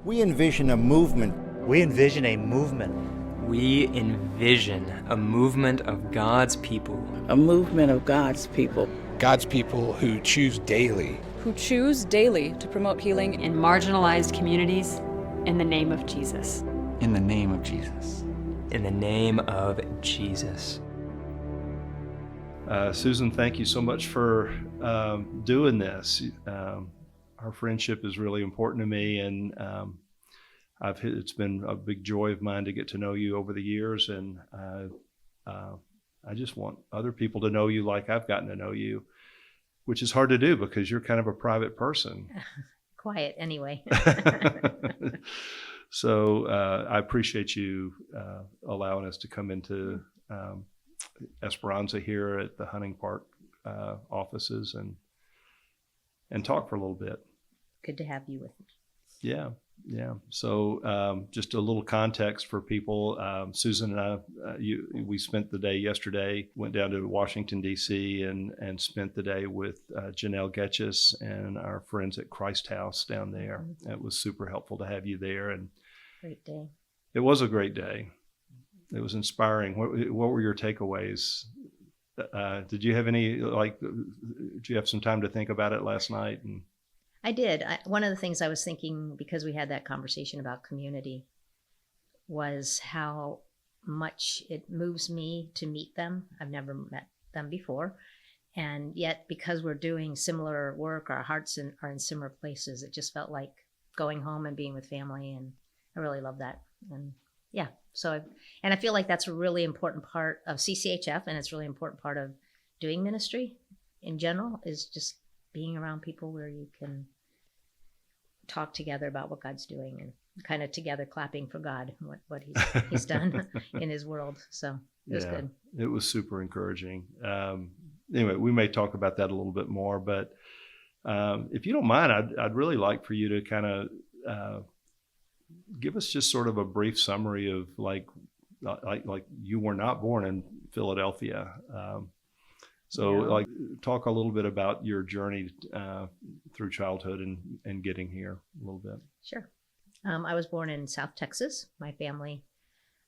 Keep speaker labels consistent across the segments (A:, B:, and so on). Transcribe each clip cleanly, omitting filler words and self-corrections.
A: We envision a movement.
B: We envision a movement.
C: We envision a movement of God's people.
D: A movement of God's people.
E: God's people who choose daily
F: to promote healing
G: in marginalized communities in the name of Jesus.
H: In the name of Jesus.
C: In the name of Jesus.
I: Susan, thank you so much for doing this. Our friendship is really important to me, and it's been a big joy of mine to get to know you over the years, and I just want other people to know you like I've gotten to know you, which is hard to do because you're kind of a private person.
J: Quiet anyway.
I: So I appreciate you allowing us to come into Esperanza here at the Hunting Park offices and talk for a little bit.
J: Good to have you with me.
I: Yeah. So just a little context for people. Susan and I, we spent the day yesterday, went down to Washington, D.C. and spent the day with Janelle Getchis and our friends at Christ House down there. Mm-hmm. It was super helpful to have you there. And
J: great day.
I: It was a great day. It was inspiring. What were your takeaways? Did you have any, did you have some time to think about it last night?
J: I did. One of the things I was thinking, because we had that conversation about community, was how much it moves me to meet them. I've never met them before. And yet, because we're doing similar work, our hearts are in similar places. It just felt like going home and being with family. And I really love that. And yeah, I feel like that's a really important part of CCHF, and it's a really important part of doing ministry in general, is just being around people where you can talk together about what God's doing and kind of together clapping for God, what he's done in his world. So it was good.
I: It was super encouraging. Anyway, we may talk about that a little bit more, but if you don't mind, I'd really like for you to kind of give us just sort of a brief summary of like you were not born in Philadelphia. Talk a little bit about your journey through childhood and getting here a little bit.
J: Sure. I was born in South Texas. My family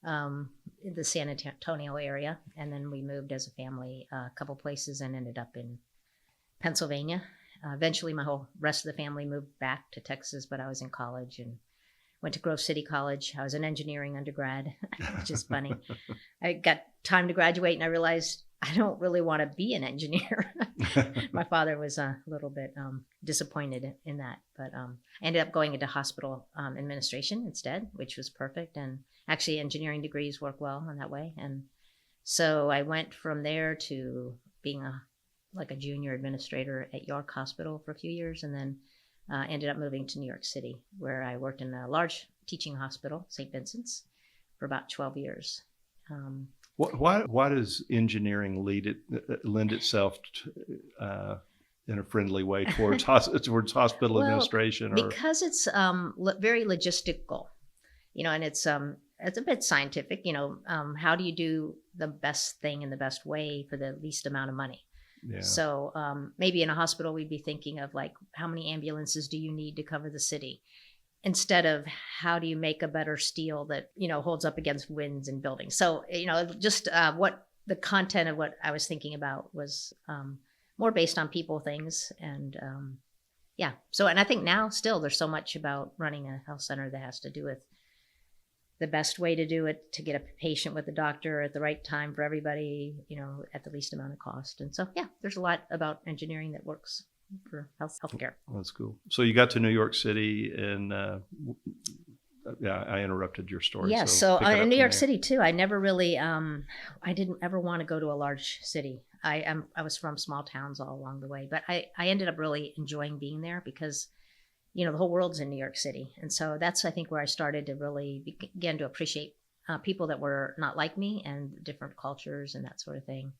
J: in the San Antonio area, and then we moved as a family a couple places and ended up in Pennsylvania. Eventually, my whole rest of the family moved back to Texas, but I was in college and went to Grove City College. I was an engineering undergrad, which is funny. I got time to graduate, and I realized I don't really want to be an engineer. My father was a little bit disappointed in that, but I ended up going into hospital administration instead, which was perfect. And actually engineering degrees work well in that way. And so I went from there to being a junior administrator at York Hospital for a few years, and then ended up moving to New York City, where I worked in a large teaching hospital, St. Vincent's, for about 12 years.
I: Why does engineering lend itself in a friendly way towards hospital administration?
J: Because it's very logistical, and it's a bit scientific. How do you do the best thing in the best way for the least amount of money? Yeah. So maybe in a hospital, we'd be thinking of how many ambulances do you need to cover the city? Instead of how do you make a better steel that, holds up against winds and buildings. So, just what the content of what I was thinking about was more based on people things. And and I think now still there's so much about running a health center that has to do with the best way to do it, to get a patient with a doctor at the right time for everybody, at the least amount of cost. And so, there's a lot about engineering that works for healthcare.
I: That's cool. So you got to New York City, and I interrupted your story.
J: Yeah, so in New York City too, I never really, I didn't ever want to go to a large city. I was from small towns all along the way, but I ended up really enjoying being there because, the whole world's in New York City. And so that's, I think, where I started to really begin to appreciate people that were not like me and different cultures and that sort of thing.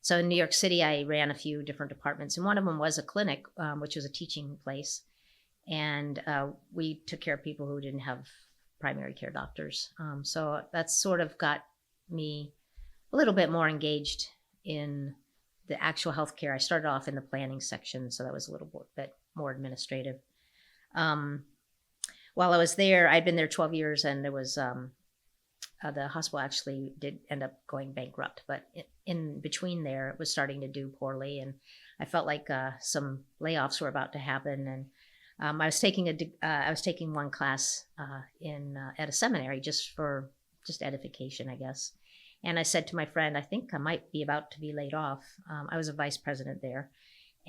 J: So in New York City, I ran a few different departments, and one of them was a clinic, which was a teaching place. And we took care of people who didn't have primary care doctors. So that's sort of got me a little bit more engaged in the actual healthcare. I started off in the planning section, so that was a little bit more administrative. while I was there, I'd been there 12 years, and there was the hospital actually did end up going bankrupt. But in between there, it was starting to do poorly, and I felt like some layoffs were about to happen. And I was taking one class at a seminary just for edification, I guess. And I said to my friend, I think I might be about to be laid off. I was a vice president there.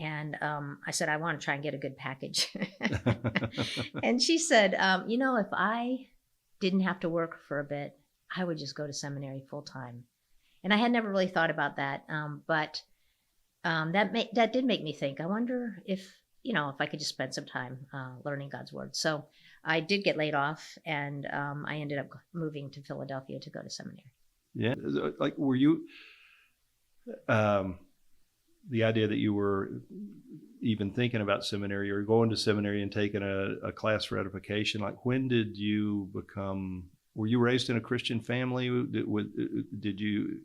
J: And I said, I want to try and get a good package. And she said, if I didn't have to work for a bit, I would just go to seminary full time. And I had never really thought about that. But that did make me think, I wonder if I could just spend some time learning God's word. So I did get laid off, and I ended up moving to Philadelphia to go to seminary.
I: Yeah. Like, were you, the idea that you were even thinking about seminary or going to seminary and taking a class for edification, like when did you were you raised in a Christian family? Did you,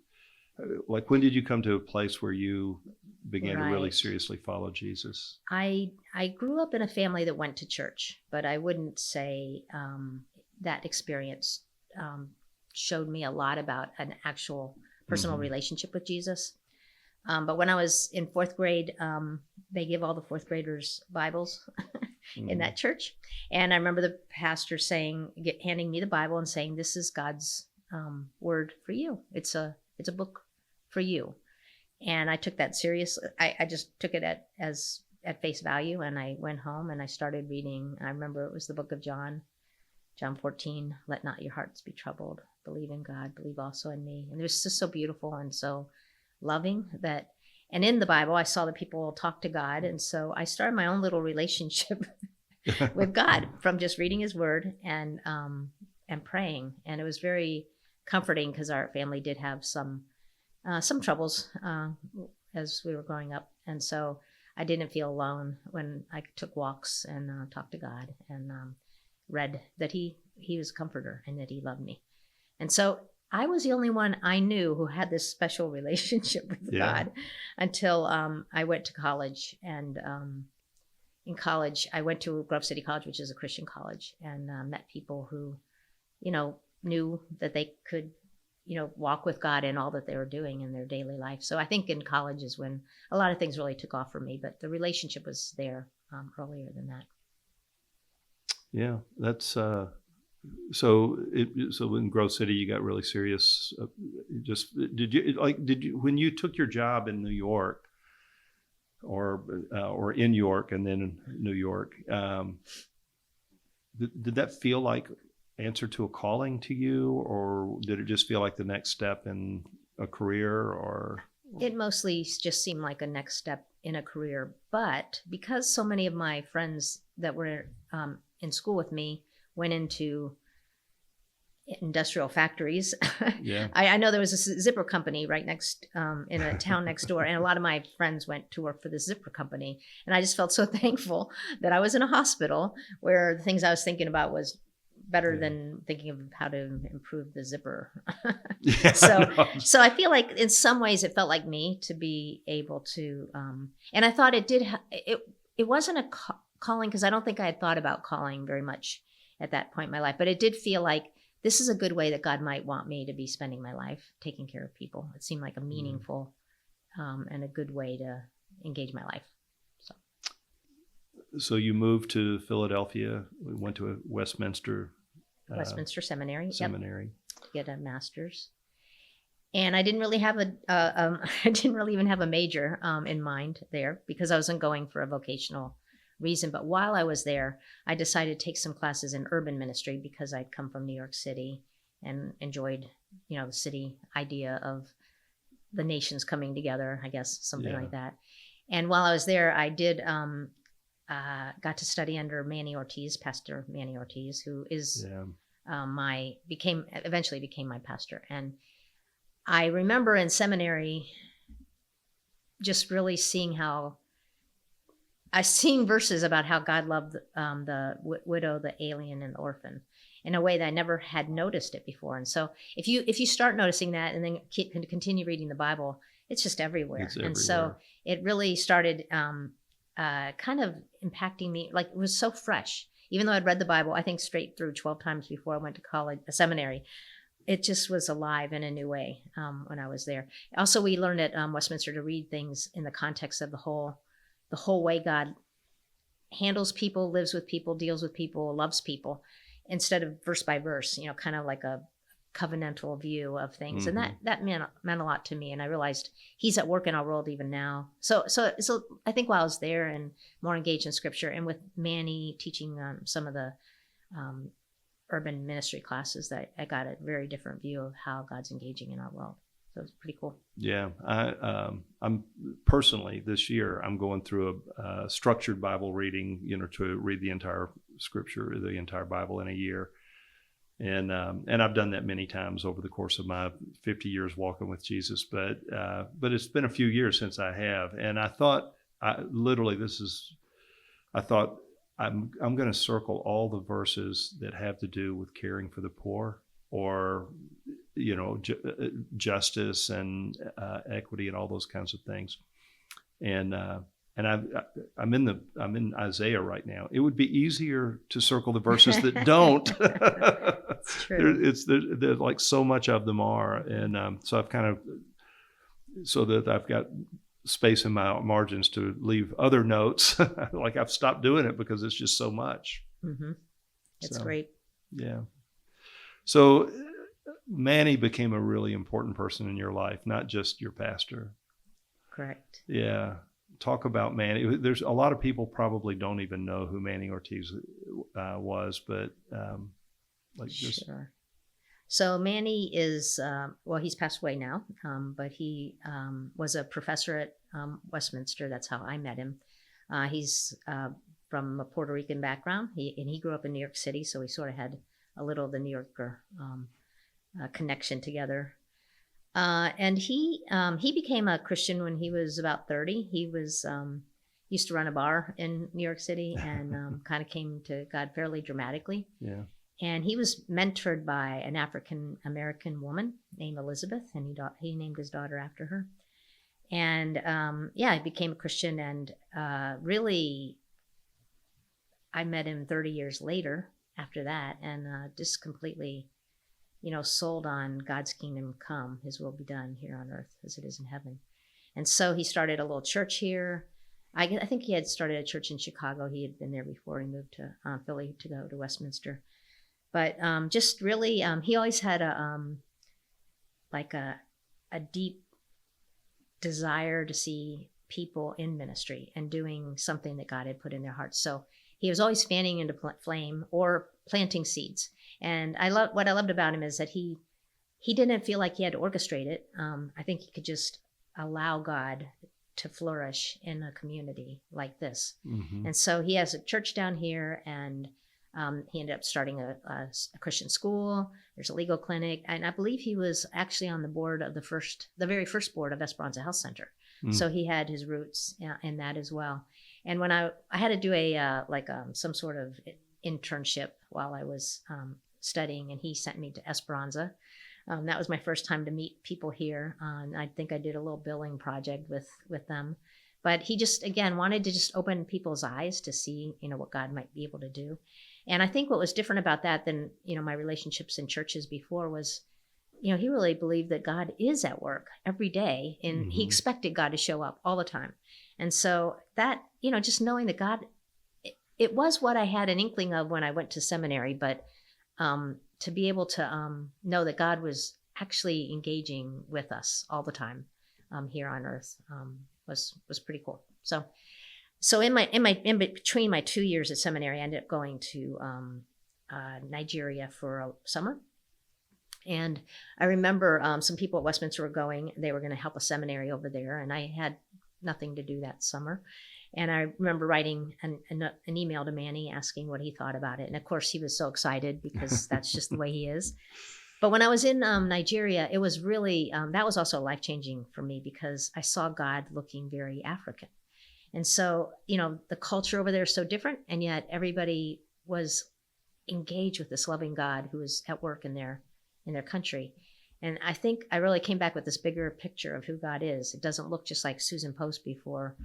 I: like, when did you come to a place where you began to really seriously follow Jesus? I
J: grew up in a family that went to church, but I wouldn't say that experience showed me a lot about an actual personal relationship with Jesus. But when I was in fourth grade, they give all the fourth graders Bibles in that church. And I remember the pastor handing me the Bible and saying, this is God's word for you. It's a book for you. And I took that serious. I just took it at face value. And I went home and I started reading. I remember it was the book of John 14, let not your hearts be troubled. Believe in God, believe also in me. And it was just so beautiful and so loving that. And in the Bible, I saw that people talk to God. And so I started my own little relationship with God from just reading his word and praying. And it was very comforting because our family did have some troubles as we were growing up. And so I didn't feel alone when I took walks and talked to God and read that he was a comforter and that he loved me. And so I was the only one I knew who had this special relationship with God until I went to college. And in college, I went to Grove City College, which is a Christian college, and met people who, knew that they could, walk with God in all that they were doing in their daily life. So I think in college is when a lot of things really took off for me, but the relationship was there earlier than that.
I: Yeah, that's so in Grove City you got really serious. Did you when you took your job in New York or in York and then in New York, did that feel like answer to a calling to you, or did it just feel like the next step in a career? Or
J: it mostly just seemed like a next step in a career, but because so many of my friends that were in school with me went into industrial factories. Yeah. I know there was a zipper company right next in a town next door, and a lot of my friends went to work for the zipper company. And I just felt so thankful that I was in a hospital where the things I was thinking about was better than thinking of how to improve the zipper. So I feel like in some ways it felt like me to be able to, and I thought it did, it wasn't a calling, because I don't think I had thought about calling very much at that point in my life, but it did feel like this is a good way that God might want me to be spending my life, taking care of people. It seemed like a meaningful and a good way to engage my life.
I: So you moved to Philadelphia, went to a Westminster
J: Seminary.
I: Seminary.
J: Yep. Get a master's. And I didn't really have I didn't really even have a major in mind there, because I wasn't going for a vocational reason. But while I was there, I decided to take some classes in urban ministry, because I'd come from New York City and enjoyed, the city idea of the nations coming together, I guess, something like that. And while I was there, I did got to study under Pastor Manny Ortiz, who is eventually became my pastor. And I remember in seminary just really seeing how I seen verses about how God loved the widow, the alien, and the orphan in a way that I never had noticed it before. And so if you start noticing that and then continue reading the Bible, it's just everywhere. And so it really started kind of impacting me. Like, it was so fresh. even though I'd read the Bible, I think straight through 12 times before I went to college, seminary, it just was alive in a new way when I was there. Also, we learned at Westminster to read things in the context of the whole way God handles people, lives with people, deals with people, loves people, instead of verse by verse, kind of like a covenantal view of things. And that meant a lot to me. And I realized he's at work in our world even now. So I think while I was there and more engaged in scripture, and with Manny teaching some of the urban ministry classes, that I got a very different view of how God's engaging in our world. So it's pretty cool.
I: Yeah, I'm personally this year I'm going through a structured Bible reading, to read the entire scripture, the entire Bible in a year, and I've done that many times over the course of my 50 years walking with Jesus. But it's been a few years since I have, and I thought I'm going to circle all the verses that have to do with caring for the poor, or justice and equity and all those kinds of things. And I'm in Isaiah right now. It would be easier to circle the verses that don't.
J: It's true.
I: There's like so much of them are, and so I've so that I've got space in my margins to leave other notes. Like I've stopped doing it because it's just so much.
J: Mm-hmm. It's great.
I: Yeah. So Manny became a really important person in your life, not just your pastor.
J: Correct.
I: Yeah. Talk about Manny. There's a lot of people probably don't even know who Manny Ortiz was, but
J: Sure. So Manny is, he's passed away now, but he was a professor at Westminster. That's how I met him. He's from a Puerto Rican background. He grew up in New York City, so we sort of had a little of the New Yorker connection together. And he became a Christian when he was about 30. He was used to run a bar in New York City, and kind of came to God fairly dramatically.
I: Yeah.
J: And he was mentored by an African American woman named Elizabeth, and he named his daughter after her. And he became a Christian, and really, I met him 30 years later after that, and just completely, sold on God's kingdom come, his will be done here on earth as it is in heaven. And so he started a little church here. I think he had started a church in Chicago. He had been there before he moved to Philly to go to Westminster. But just really, he always had a deep desire to see people in ministry and doing something that God had put in their hearts. So he was always fanning into flame or planting seeds. And what I loved about him is that he didn't feel like he had to orchestrate it. I think he could just allow God to flourish in a community like this. Mm-hmm. And so he has a church down here, and he ended up starting a Christian school. There's a legal clinic, and I believe he was actually on the board of the very first board of Esperanza Health Center. Mm. So he had his roots in that as well. And when I had to do some sort of internship while I was studying, and he sent me to Esperanza. That was my first time to meet people here. I think I did a little billing project with them. But he just, again, wanted to just open people's eyes to see, what God might be able to do. And I think what was different about that than, my relationships in churches before was, he really believed that God is at work every day, and mm-hmm. he expected God to show up all the time. And so that, just knowing that God, it was what I had an inkling of when I went to seminary, but to be able to know that God was actually engaging with us all the time here on earth was pretty cool. So in between my 2 years at seminary, I ended up going to Nigeria for a summer. And I remember some people at Westminster were going. They were going to help a seminary over there, and I had nothing to do that summer. And I remember writing an email to Manny asking what he thought about it. And of course, he was so excited because that's just the way he is. But when I was in Nigeria, it was really, that was also life-changing for me because I saw God looking very African. And so, the culture over there is so different, and yet everybody was engaged with this loving God who was at work in their country. And I think I really came back with this bigger picture of who God is. It doesn't look just like Susan Post before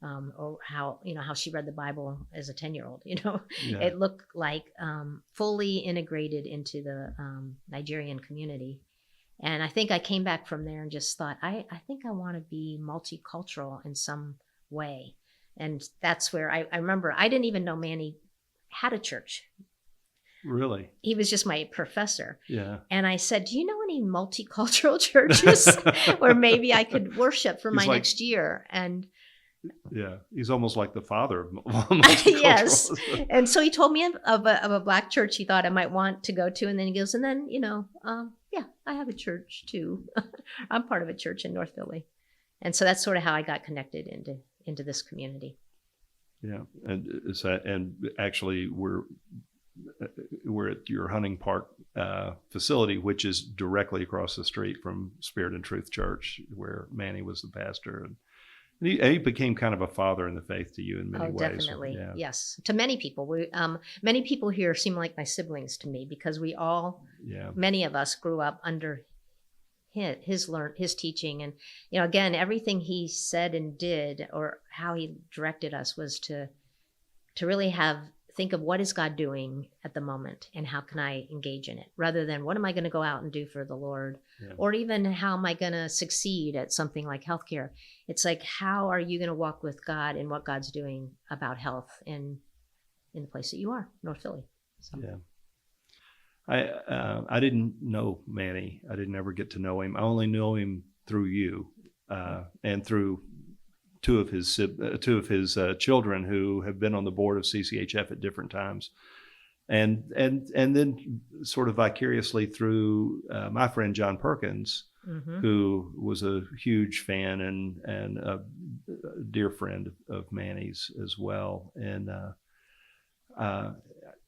J: or how she read the Bible as a 10-year-old.
I: Yeah.
J: It looked like fully integrated into the Nigerian community. And I think I came back from there and just thought, I think I want to be multicultural in some way. And that's where I remember I didn't even know Manny had a church.
I: Really?
J: He was just my professor.
I: Yeah.
J: And I said, do you know any multicultural churches where maybe I could worship for my next year? And
I: yeah, he's almost like the father of
J: yes.
I: multiculturalism.
J: And so he told me of a Black church he thought I might want to go to. And then he goes, and then, yeah, I have a church too. I'm part of a church in North Philly. And so that's sort of how I got connected into this community.
I: Yeah. And actually we're at your Hunting Park facility, which is directly across the street from Spirit and Truth Church, where Manny was the pastor. And he became kind of a father in the faith to you in many ways.
J: Definitely.
I: Yeah.
J: Yes. To many people. Many people here seem like my siblings to me because we all, many of us grew up under his teaching. And, again, everything he said and did or how he directed us was to really think of what is God doing at the moment and how can I engage in it rather than what am I going to go out and do for the Lord or even how am I going to succeed at something like healthcare. It's like, how are you going to walk with God and what God's doing about health in the place that you are, North Philly. So. Yeah.
I: I didn't know Manny. I didn't ever get to know him. I only know him through you and through two of his children who have been on the board of CCHF at different times, and then sort of vicariously through my friend John Perkins, who was a huge fan and a dear friend of Manny's as well. And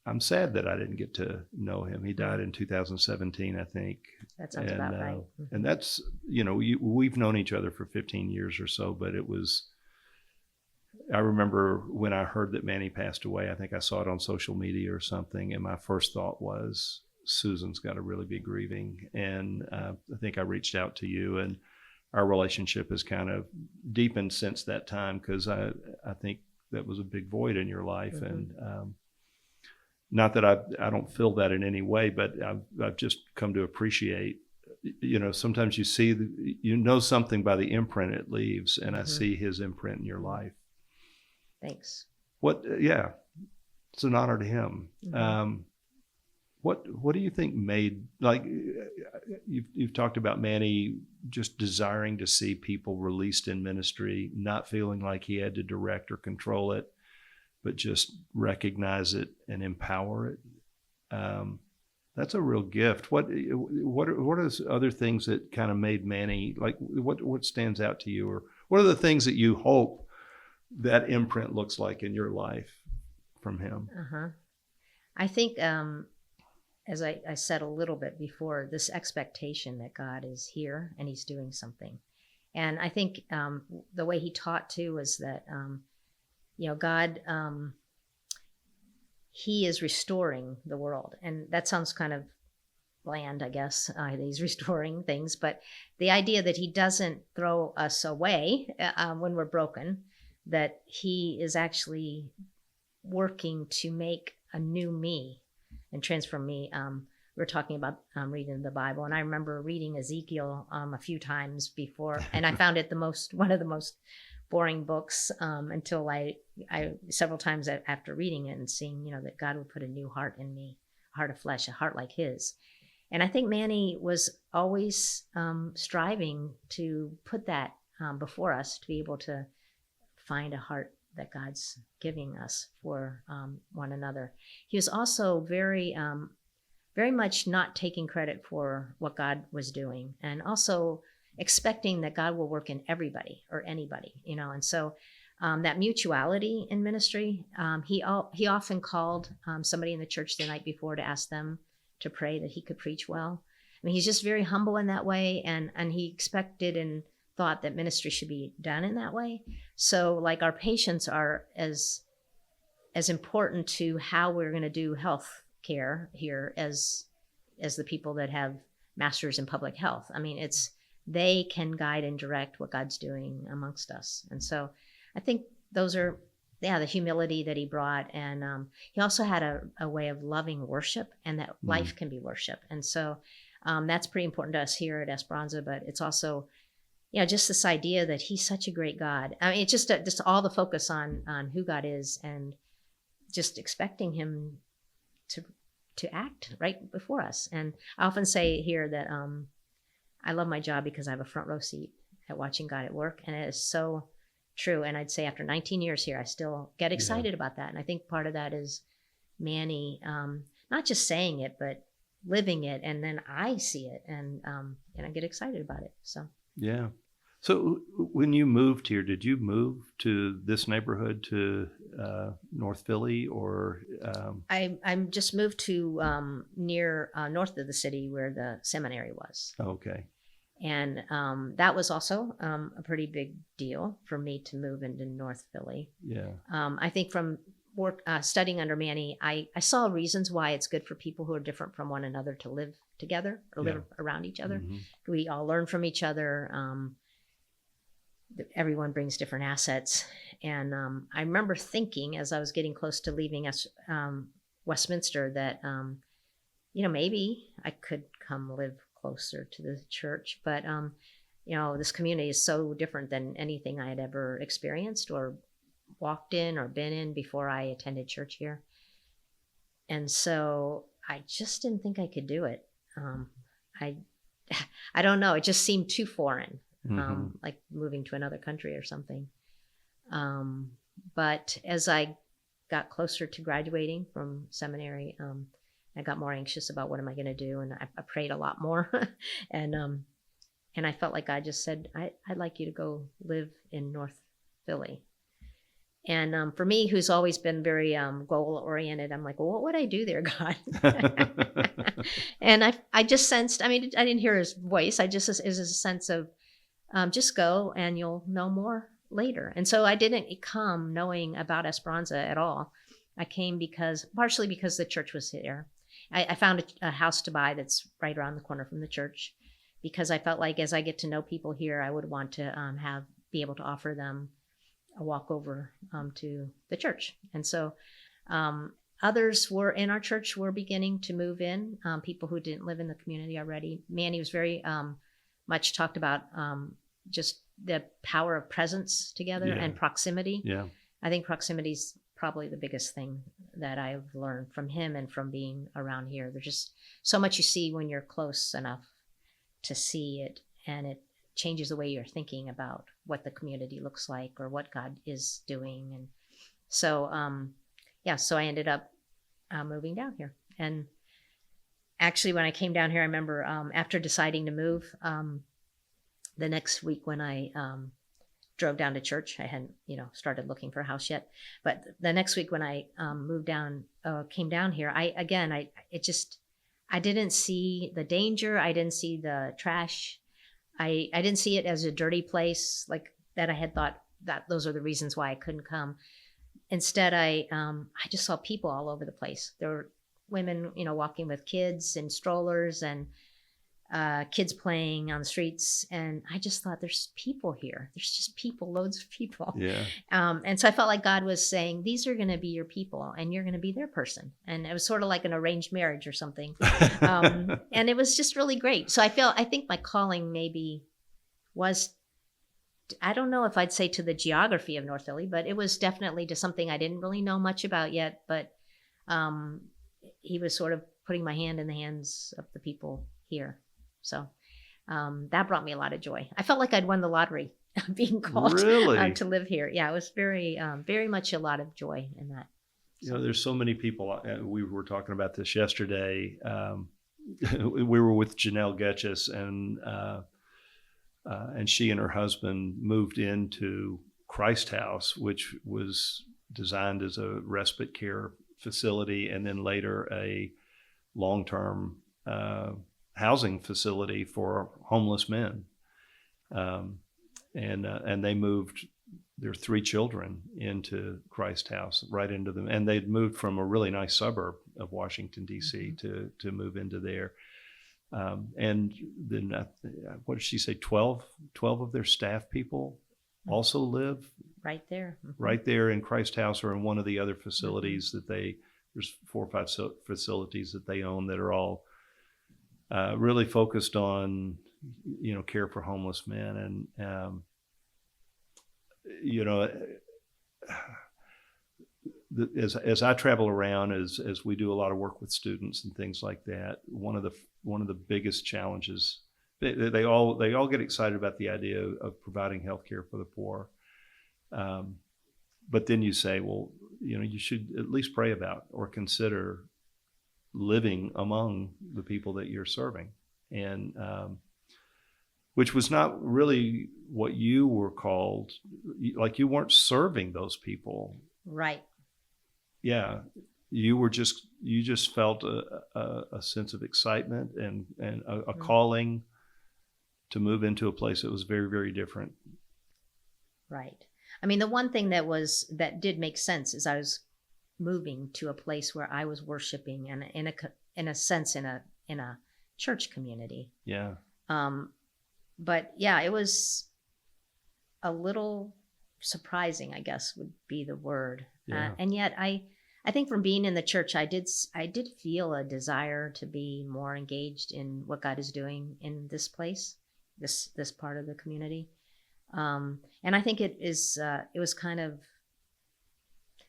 I: I'm sad that I didn't get to know him. He died in 2017, I think.
J: That sounds about right.
I: And that's, we've known each other for 15 years or so, but I remember when I heard that Manny passed away, I think I saw it on social media or something. And my first thought was, Susan's got to really be grieving. And I think I reached out to you, and our relationship has kind of deepened since that time, because I think that was a big void in your life. And not that I don't feel that in any way, but I've just come to appreciate, sometimes you see, something by the imprint it leaves, and I see his imprint in your life.
J: Thanks.
I: It's an honor to him. What do you think made, like, you've talked about Manny just desiring to see people released in ministry, not feeling like he had to direct or control it, but just recognize it and empower it. That's a real gift. What are other things that kind of made Manny, like, what stands out to you, or what are the things that you hope that imprint looks like in your life from him?
J: I think, as I said a little bit before, this expectation that God is here and he's doing something. And I think the way he taught too was that, God, he is restoring the world. And that sounds kind of bland, I guess, that he's restoring things. But the idea that he doesn't throw us away when we're broken, that he is actually working to make a new me and transform me. We're talking about reading the Bible, and I remember reading Ezekiel a few times before, and I found it one of the most boring books until I several times after reading it and seeing, that God would put a new heart in me, a heart of flesh, a heart like his. And I think Manny was always striving to put that before us, to be able to find a heart that God's giving us for one another. He was also very much not taking credit for what God was doing, and also expecting that God will work in everybody or anybody, and so that mutuality in ministry, he often called somebody in the church the night before to ask them to pray that he could preach well. I mean, he's just very humble in that way, and he expected and thought that ministry should be done in that way. So, like, our patients are as important to how we're going to do health care here as the people that have masters in public health. I mean, they can guide and direct what God's doing amongst us. And so I think those are, the humility that he brought. And he also had a way of loving worship, and that life can be worship. And so that's pretty important to us here at Esperanza, but it's also, just this idea that he's such a great God. I mean, it's just all the focus on who God is, and just expecting him to act right before us. And I often say here that I love my job because I have a front row seat at watching God at work, and it is so true. And I'd say after 19 years here, I still get excited about that. And I think part of that is Manny, not just saying it, but living it, and then I see it, and I get excited about it. So
I: yeah. So when you moved here, did you move to this neighborhood, to North Philly, or?
J: I'm just moved to near north of the city where the seminary was.
I: Okay.
J: And that was also a pretty big deal for me to move into North Philly.
I: Yeah.
J: I think from work studying under Manny, I saw reasons why it's good for people who are different from one another to live together or live around each other. Mm-hmm. We all learn from each other. Everyone brings different assets. And I remember thinking as I was getting close to leaving Westminster that, maybe I could come live closer to the church. But, this community is so different than anything I had ever experienced or walked in or been in before I attended church here. And so I just didn't think I could do it. I don't know. It just seemed too foreign. Like moving to another country or something. But as I got closer to graduating from seminary, I got more anxious about what am I going to do, and I prayed a lot more, and I felt like God just said, I'd like you to go live in North Philly. And for me, who's always been very goal oriented, I'm like, well, what would I do there, God? And I just sensed. I mean, I didn't hear his voice. It was a sense of just go and you'll know more later. And so I didn't come knowing about Esperanza at all. I came partially because the church was here. I found a house to buy that's right around the corner from the church, because I felt like as I get to know people here, I would want to be able to offer them a walk over to the church. And so others were in our church were beginning to move in, people who didn't live in the community already. Manny was very much talked about just the power of presence together and proximity. Yeah, I think proximity is probably the biggest thing that I've learned from him and from being around here. There's just so much you see when you're close enough to see it, and it changes the way you're thinking about what the community looks like or what God is doing. And so, so I ended up moving down here. And actually, when I came down here, I remember after deciding to move, the next week when I drove down to church, I hadn't, started looking for a house yet. But the next week when I came down here, I didn't see the danger. I didn't see the trash. I didn't see it as a dirty place like that. I had thought that those are the reasons why I couldn't come. Instead, I just saw people all over the place. There were women, walking with kids in strollers, and kids playing on the streets. And I just thought, there's people here. There's just people, loads of people. Yeah. And so I felt like God was saying, these are going to be your people and you're going to be their person. And it was sort of like an arranged marriage or something. And it was just really great. So I think my calling maybe was, I don't know if I'd say to the geography of North Philly, but it was definitely to something I didn't really know much about yet. But he was sort of putting my hand in the hands of the people here. So that brought me a lot of joy. I felt like I'd won the lottery being called to live here. Yeah, it was very, very much a lot of joy in that. So.
I: There's so many people. We were talking about this yesterday. We were with Janelle Getchus, and she and her husband moved into Christ House, which was designed as a respite care facility, and then later a long-term housing facility for homeless men. And they moved their 3 children into Christ House, right into them. And they'd moved from a really nice suburb of Washington, D.C. to move into there. And then, what did she say, 12 of their staff people also live
J: Right there. Mhm.
I: right there in Christ House or in one of the other facilities that there's 4 or 5 facilities that they own that are all really focused on, care for homeless men. And, as I travel around, as we do a lot of work with students and things like that, one of the biggest challenges, they all get excited about the idea of providing health care for the poor. But then you say, well, you should at least pray about or consider living among the people that you're serving. And which was not really what you were called. Like, you weren't serving those people.
J: Right.
I: Yeah. You just felt a sense of excitement and a calling to move into a place that was very, very different.
J: Right. I mean, the one thing that did make sense is I was moving to a place where I was worshiping and in a sense in a church community.
I: Yeah.
J: But yeah, it was a little surprising, I guess would be the word.
I: Yeah.
J: And yet I think from being in the church, I did feel a desire to be more engaged in what God is doing in this place, this part of the community. And I think it was kind of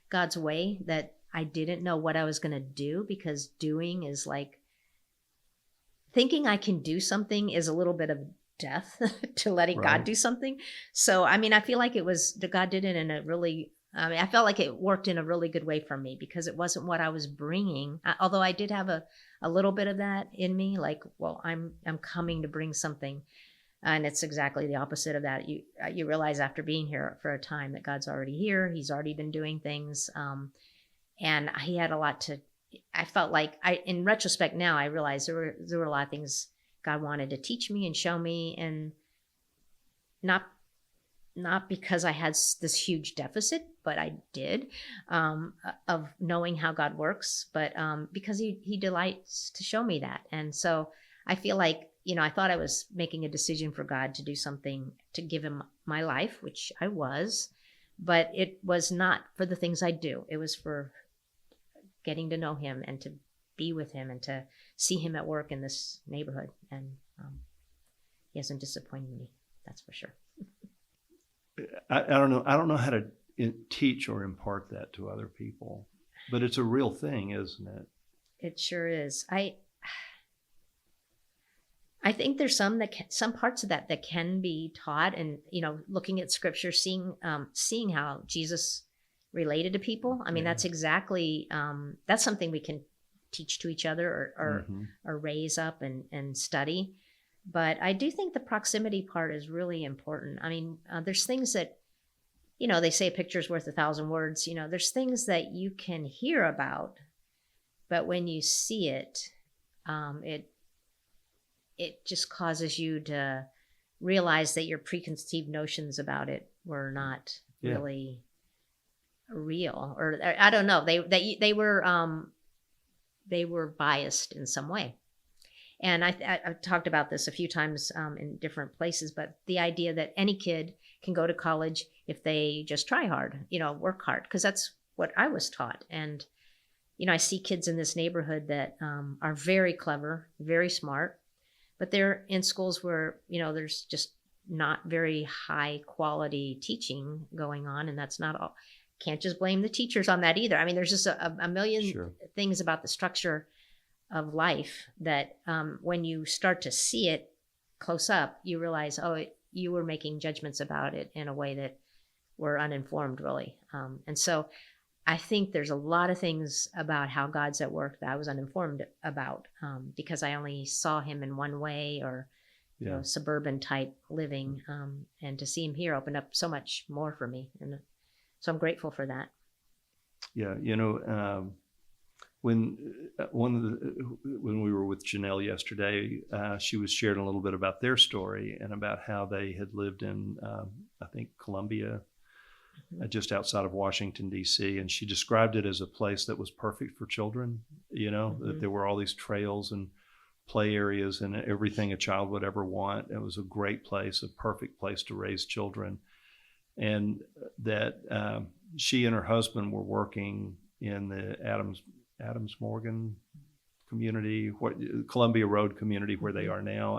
J: God's way that I didn't know what I was going to do, because doing is like thinking I can do something is a little bit of death to letting
I: Right.
J: God do something. So, I mean, I feel like it was that God did it in a really, I felt like it worked in a really good way for me, because it wasn't what I was bringing. Although I did have a little bit of that in me, like, well, I'm coming to bring something. And it's exactly the opposite of that. You realize after being here for a time that God's already here. He's already been doing things. And he had a lot to, I felt like in retrospect now, I realized there were a lot of things God wanted to teach me and show me, and not because I had this huge deficit, but I did, of knowing how God works, but because he delights to show me that. And so I feel like, I thought I was making a decision for God to do something, to give him my life, which I was, but it was not for the things I do. It was for getting to know him and to be with him and to see him at work in this neighborhood. And he hasn't disappointed me, that's for sure.
I: I don't know. I don't know how to teach or impart that to other people, but it's a real thing, isn't it?
J: It sure is. I think there's some parts of that can be taught, and looking at scripture, seeing how Jesus related to people. I mean,
I: Yeah.
J: that's exactly that's something we can teach to each other or raise up and study. But I do think the proximity part is really important. I mean, there's things that, they say a picture's worth 1,000 words. There's things that you can hear about, but when you see it, it just causes you to realize that your preconceived notions about it were not really real, or I don't know. They were biased in some way. And I've talked about this a few times in different places, but the idea that any kid can go to college if they just try hard, work hard, because that's what I was taught. And, I see kids in this neighborhood that are very clever, very smart, but they're in schools where, there's just not very high quality teaching going on. And that's not all. Can't just blame the teachers on that either. I mean, there's just a million things about the structure of life that when you start to see it close up, you realize, you were making judgments about it in a way that were uninformed, really. And so I think there's a lot of things about how God's at work that I was uninformed about because I only saw him in one way, or suburban type living. And to see him here opened up so much more for me. And so I'm grateful for that.
I: Yeah. When we were with Janelle yesterday, she was sharing a little bit about their story and about how they had lived in, I think, Columbia, just outside of Washington, D.C. And she described it as a place that was perfect for children, that there were all these trails and play areas and everything a child would ever want. It was a great place, a perfect place to raise children. and that she and her husband were working in the Adams Morgan community, Columbia Road community where they are now,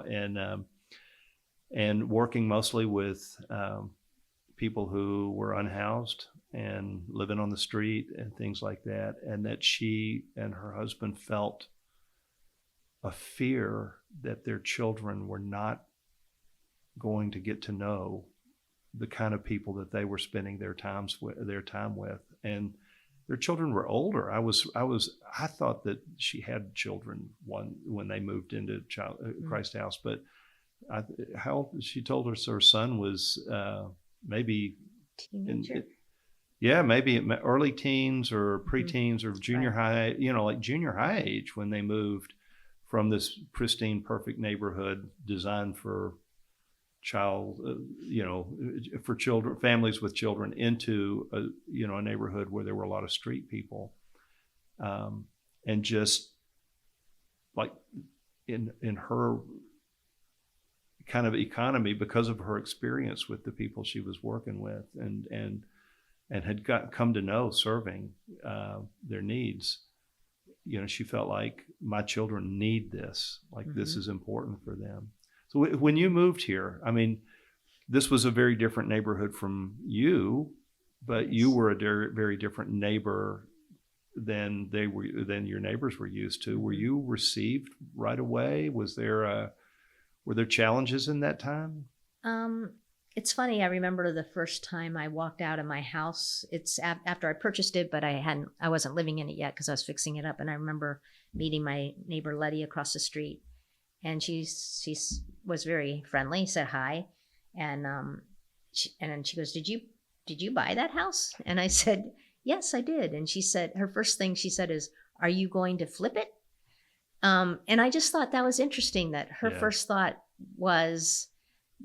I: and working mostly with people who were unhoused and living on the street and things like that, and that she and her husband felt a fear that their children were not going to get to know the kind of people that they were spending their time with, and their children were older. I thought that she had children when they moved into Christ House, but she told us her son was maybe
J: Teenager.
I: maybe early teens or preteens or junior high, like junior high age when they moved from this pristine, perfect neighborhood designed for for children, families with children, into a neighborhood where there were a lot of street people, and just like in her kind of economy, because of her experience with the people she was working with, and had come to know serving their needs. She felt like, my children need this, like this is important for them. So when you moved here, I mean, this was a very different neighborhood from you, but you were a very, very different neighbor than your neighbors were used to. Were you received right away? Were there challenges in that time?
J: It's funny. I remember the first time I walked out of my house. It's after I purchased it, but I wasn't living in it yet because I was fixing it up. And I remember meeting my neighbor Letty across the street, and she was very friendly, said hi, and then she goes, "Did you buy that house?" And I said, "Yes, I did." And she said, her first thing she said is, "Are you going to flip it?" And I just thought that was interesting, that her first thought was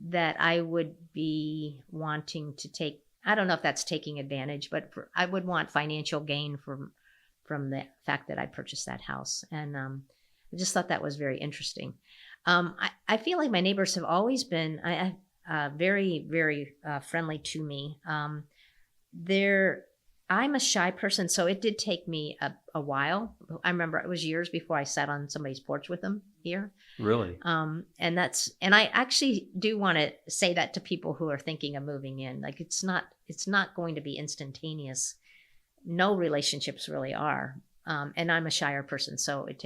J: that I would be wanting to take, I don't know if that's taking advantage, but I would want financial gain from the fact that I purchased that house. And I just thought that was very interesting. I feel like my neighbors have always been very, very friendly to me. I'm a shy person, so it did take me a while. I remember it was years before I sat on somebody's porch with them here.
I: Really?
J: And I actually do want to say that to people who are thinking of moving in. Like, it's not going to be instantaneous. No relationships really are. And I'm a shyer person, so it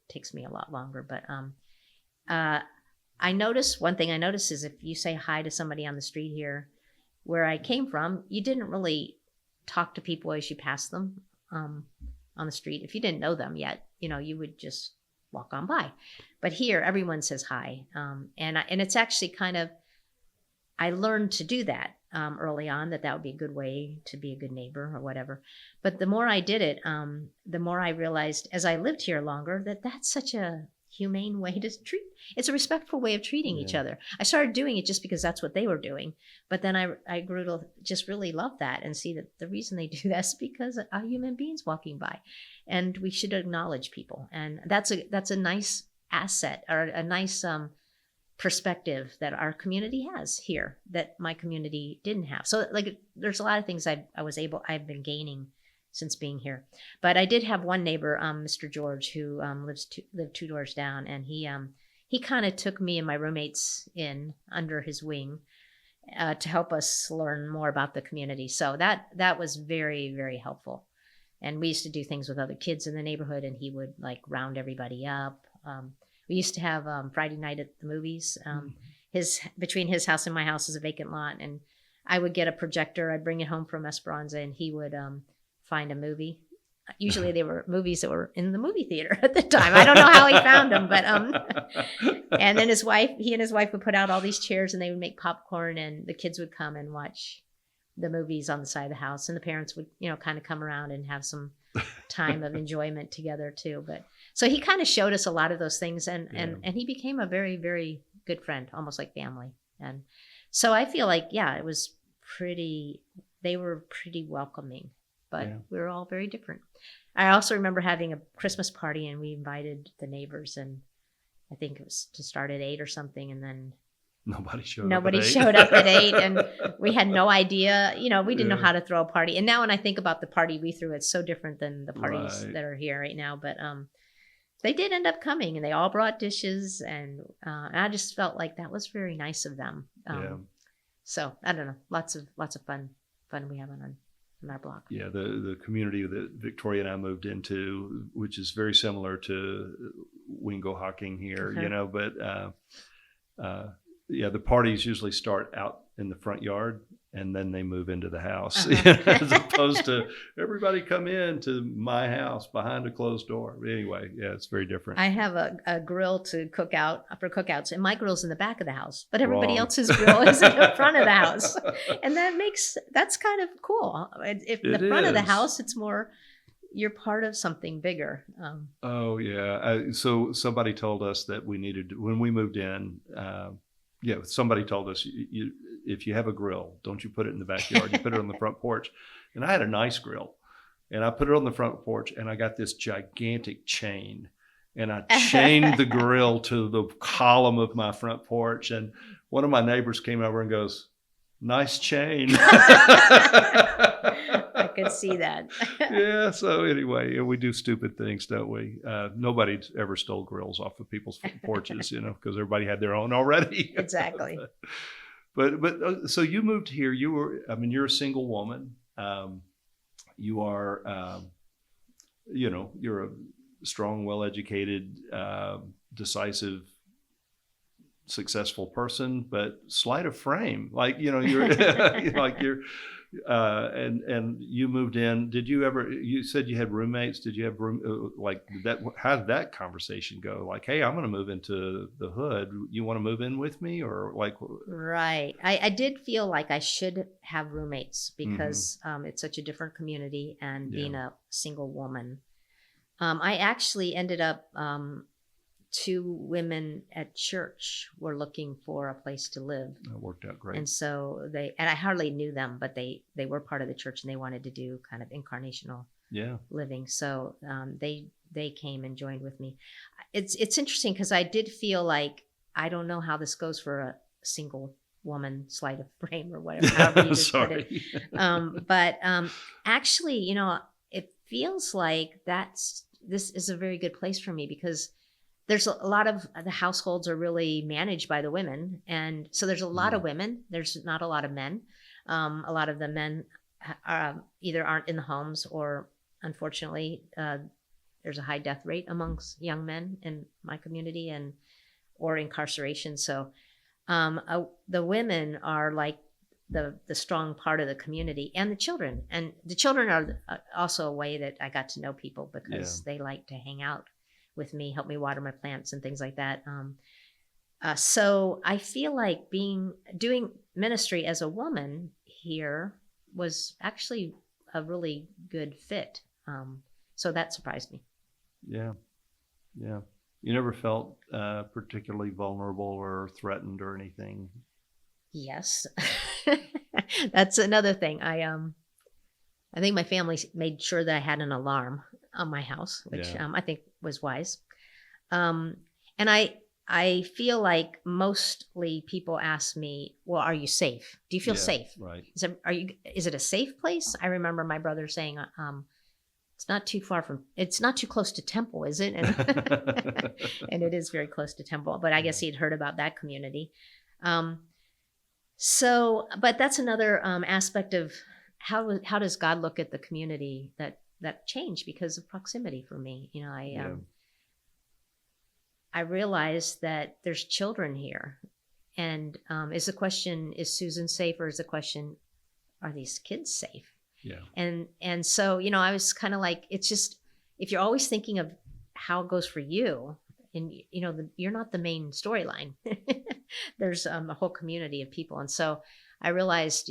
J: takes me a lot longer. But one thing I notice is, if you say hi to somebody on the street here, where I came from, you didn't really talk to people as you passed them on the street. If you didn't know them yet, you would just walk on by. But here, everyone says hi, and it's actually kind of, I learned to do that early on, that would be a good way to be a good neighbor or whatever. But the more I did it, the more I realized, as I lived here longer, that that's such a humane way to treat. It's a respectful way of treating each other. I started doing it just because that's what they were doing, but then I grew to just really love that and see that the reason they do that is because are human beings walking by, and we should acknowledge people, and that's a nice asset, or a nice perspective that our community has here that my community didn't have. So, like, there's a lot of things I've been gaining since being here. But I did have one neighbor, Mr. George, who lived 2 doors down, and he kind of took me and my roommates in under his wing to help us learn more about the community. So that was very, very helpful. And we used to do things with other kids in the neighborhood, and he would like round everybody up. We used to have Friday night at the movies. Between his house and my house is a vacant lot, and I would get a projector. I'd bring it home from Esperanza, and he would find a movie. Usually they were movies that were in the movie theater at the time. I don't know how he found them, but and then he and his wife would put out all these chairs, and they would make popcorn, and the kids would come and watch the movies on the side of the house, and the parents would, kind of come around and have some time of enjoyment together too. But so he kind of showed us a lot of those things, and he became a very, very good friend, almost like family. And so I feel like, it was they were pretty welcoming, but we were all very different. I also remember having a Christmas party, and we invited the neighbors, and I think it was to start at 8 or something, and then
I: Nobody showed
J: Nobody
I: up at 8.
J: showed up at 8, and we had no idea. We didn't know
I: Yeah.
J: how to throw a party. And now when I think about the party we threw, it's so different than the parties
I: Right.
J: that are here right now. But they did end up coming, and they all brought dishes, and I just felt like that was very nice of them.
I: Yeah.
J: So I don't know, lots of fun we have on our block.
I: Yeah, the community that Victoria and I moved into, which is very similar to Wingo Hocking here,
J: Uh-huh.
I: but the parties usually start out in the front yard and then they move into the house,
J: Uh-huh.
I: as opposed to everybody come in to my house behind a closed door. But anyway, yeah, it's very different.
J: I have a grill to cook out for cookouts, and my grill's in the back of the house, but everybody
I: Wrong.
J: else's grill is in the front of the house, and that's kind of cool. If
I: It
J: the front of the
I: is.
J: house, it's more you're part of something bigger.
I: Oh yeah. So somebody told us that we needed, when we moved in, somebody told us, if you have a grill, don't you put it in the backyard, you put it on the front porch. And I had a nice grill, and I put it on the front porch, and I got this gigantic chain, and I chained the grill to the column of my front porch. And one of my neighbors came over and goes, "Nice chain."
J: I could see that.
I: Yeah. So anyway, we do stupid things, don't we? Nobody ever stole grills off of people's porches, because everybody had their own already.
J: Exactly.
I: But so you moved here. You're a single woman. You are, you're a strong, well-educated, decisive, successful person, but slight of frame. You're and you moved in. You said you had roommates. Did you have how did that conversation go? Like, hey, I'm going to move into the hood. You want to move in with me, or like?
J: Right. I did feel like I should have roommates because it's such a different community, and being a single woman. I actually ended up, 2 women at church were looking for a place to live.
I: That worked out great.
J: And so and I hardly knew them, but they were part of the church, and they wanted to do kind of incarnational living. So they came and joined with me. It's interesting because I did feel like, I don't know how this goes for a single woman, sleight of frame, or whatever, however you just put it. But actually, it feels like this is a very good place for me, because there's a lot of the households are really managed by the women. And so there's a lot of women. There's not a lot of men. A lot of the men either aren't in the homes, or unfortunately, there's a high death rate amongst young men in my community, or incarceration. So the women are like the strong part of the community, and the children. And the children are also a way that I got to know people, because they like to hang out with me, help me water my plants and things like that. So I feel like doing ministry as a woman here was actually a really good fit. So that surprised me.
I: Yeah. You never felt particularly vulnerable or threatened or anything?
J: Yes. That's another thing. I think my family made sure that I had an alarm on my house, which I think was wise. And I feel like mostly people ask me, well, are you safe? Do you feel safe?
I: Right.
J: Is it a safe place? I remember my brother saying, it's not too close to Temple, is it? And, and it is very close to Temple, but I guess he'd heard about that community. But that's another aspect of how does God look at the community that changed because of proximity for me. I realized that there's children here, and is the question, is Susan safe, or is the question, are these kids safe? Yeah. And so, I was kind of like, it's just, if you're always thinking of how it goes for you, and you're not the main storyline. There's a whole community of people. And so I realized,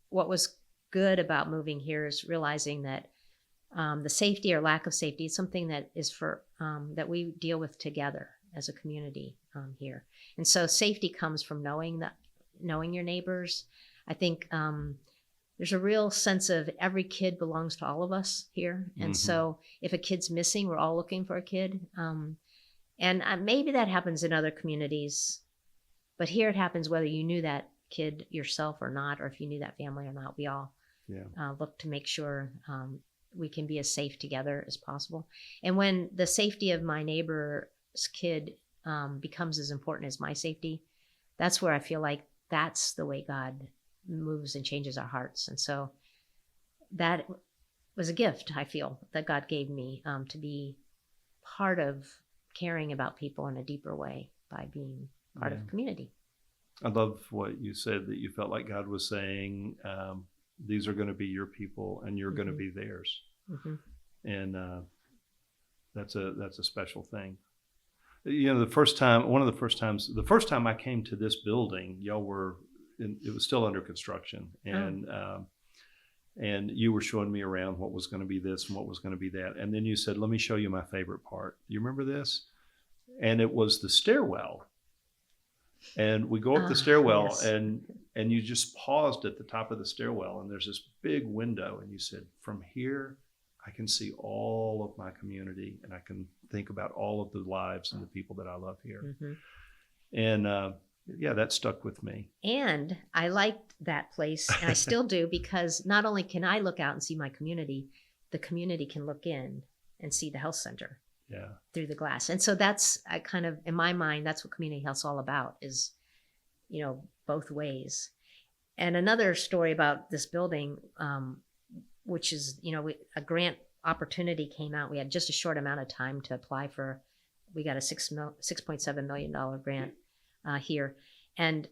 J: what was good about moving here is realizing that the safety or lack of safety is something that is that we deal with together as a community here. And so safety comes from knowing your neighbors. I think there's a real sense of every kid belongs to all of us here. And so if a kid's missing, we're all looking for a kid. And maybe that happens in other communities But here it happens whether you knew that kid yourself or not, or if you knew that family or not. We all look to make sure we can be as safe together as possible. And when the safety of my neighbor's kid becomes as important as my safety, that's where I feel like that's the way God moves and changes our hearts. And so that was a gift, I feel, that God gave me to be part of caring about people in a deeper way by being part of community.
I: I love what you said, that you felt like God was saying, these are going to be your people and you're going to be theirs. And that's a special thing. You know, the first time I came to this building, y'all were it was still under construction, and you were showing me around what was going to be this and what was going to be that. And then you said, let me show you my favorite part. You remember this? And it was the stairwell. And we go up the stairwell,
J: yes.
I: and you just paused at the top of the stairwell, and there's this big window, and you said, from here, I can see all of my community, and I can think about all of the lives and the people that I love here. And that stuck with me.
J: And I liked that place, and I still do, because not only can I look out and see my community, the community can look in and see the health center through the glass. And so that's in my mind, that's what community health's all about, is, both ways. And another story about this building, which is, a grant opportunity came out. We had just a short amount of time to apply for. We got a $6.7 million grant here. And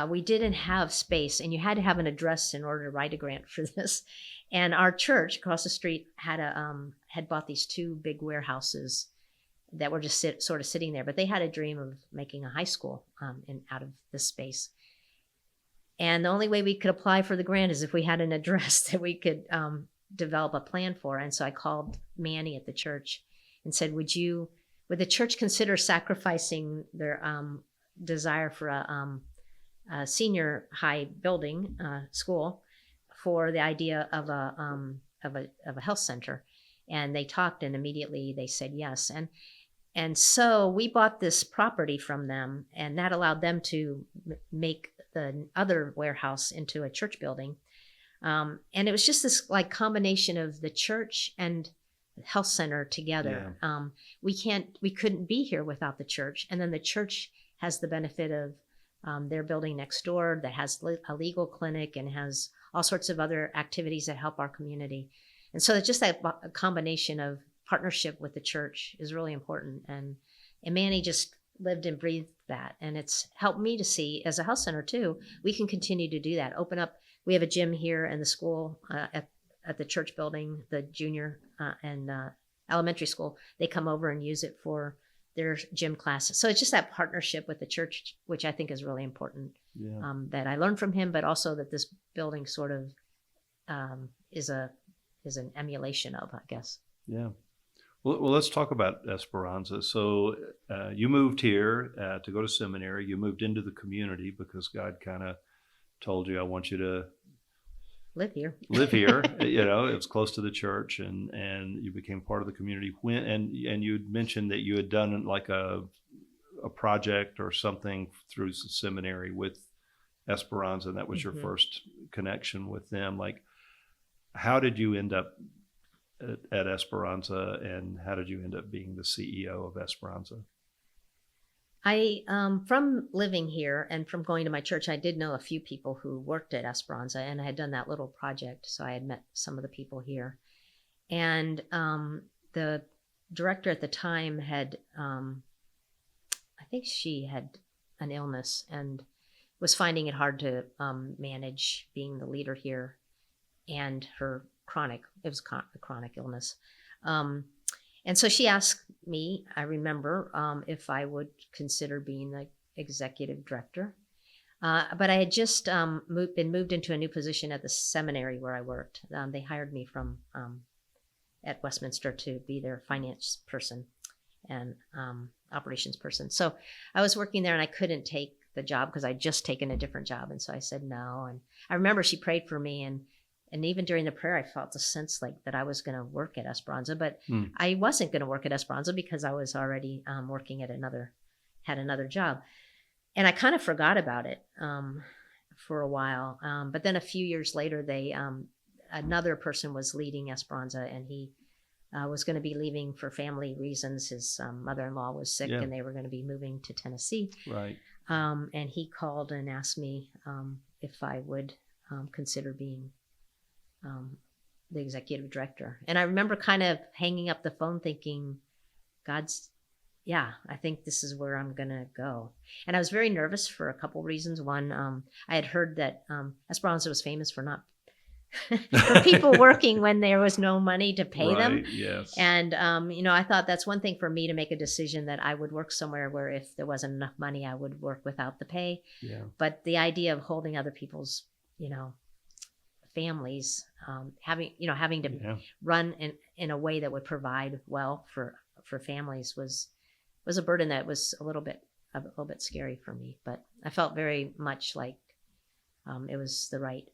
J: we didn't have space, and you had to have an address in order to write a grant for this. And our church across the street had bought these two big warehouses that were just sort of sitting there. But they had a dream of making a high school out of this space. And the only way we could apply for the grant is if we had an address that we could develop a plan for. And so I called Manny at the church and said, would the church consider sacrificing their desire for a senior high building school for the idea of a health center? And they talked, and immediately they said yes. And so we bought this property from them, and that allowed them to make the other warehouse into a church building. And it was just this combination of the church and health center together. We couldn't be here without the church. And then the church has the benefit of their building next door that has a legal clinic and has all sorts of other activities that help our community. And so it's just that combination of partnership with the church is really important. And Manny just lived and breathed that. And it's helped me to see, as a health center too, we can continue to do that. Open up. We have a gym here in the school at the church building, the junior and elementary school. They come over and use it for their gym classes. So it's just that partnership with the church, which I think is really important, that I learned from him, but also that this building sort of is an emulation of, I guess.
I: Yeah. Well, let's talk about Esperanza. So you moved here to go to seminary. You moved into the community because God kind of told you, I want you to
J: live here.
I: It was close to the church, and you became part of the community. And you'd mentioned that you had done like a project or something through the seminary with Esperanza, and that was your first connection with them. Like, how did you end up at Esperanza, and how did you end up being the CEO of Esperanza?
J: I, from living here and from going to my church, I did know a few people who worked at Esperanza, and I had done that little project. So I had met some of the people here. And the director at the time had, I think she had an illness and was finding it hard to manage being the leader here, and it was a chronic illness. And so she asked me, I remember, if I would consider being the executive director. But I had just been moved into a new position at the seminary where I worked. They hired me from at Westminster to be their finance person and operations person. So I was working there, and I couldn't take the job because I'd just taken a different job. And so I said no. And I remember she prayed for me, and even during the prayer, I felt a sense that I was going to work at Esperanza, but I wasn't going to work at Esperanza because I was already working at another job. and I kind of forgot about it for a while. But then a few years later, another person was leading Esperanza, and he was going to be leaving for family reasons. His mother-in-law was sick, and they were going to be moving to Tennessee.
I: Right.
J: And he called and asked me if I would consider being the executive director. And I remember kind of hanging up the phone thinking, I think this is where I'm going to go. And I was very nervous for a couple reasons. One, I had heard that Esperanza was famous for not for people working when there was no money to pay them.
I: Yes.
J: And, I thought that's one thing for me to make a decision that I would work somewhere where if there wasn't enough money, I would work without the pay.
I: Yeah.
J: But the idea of holding other people's, families, having to run in a way that would provide well for families was a burden that was a little bit scary for me. But I felt very much like it was the right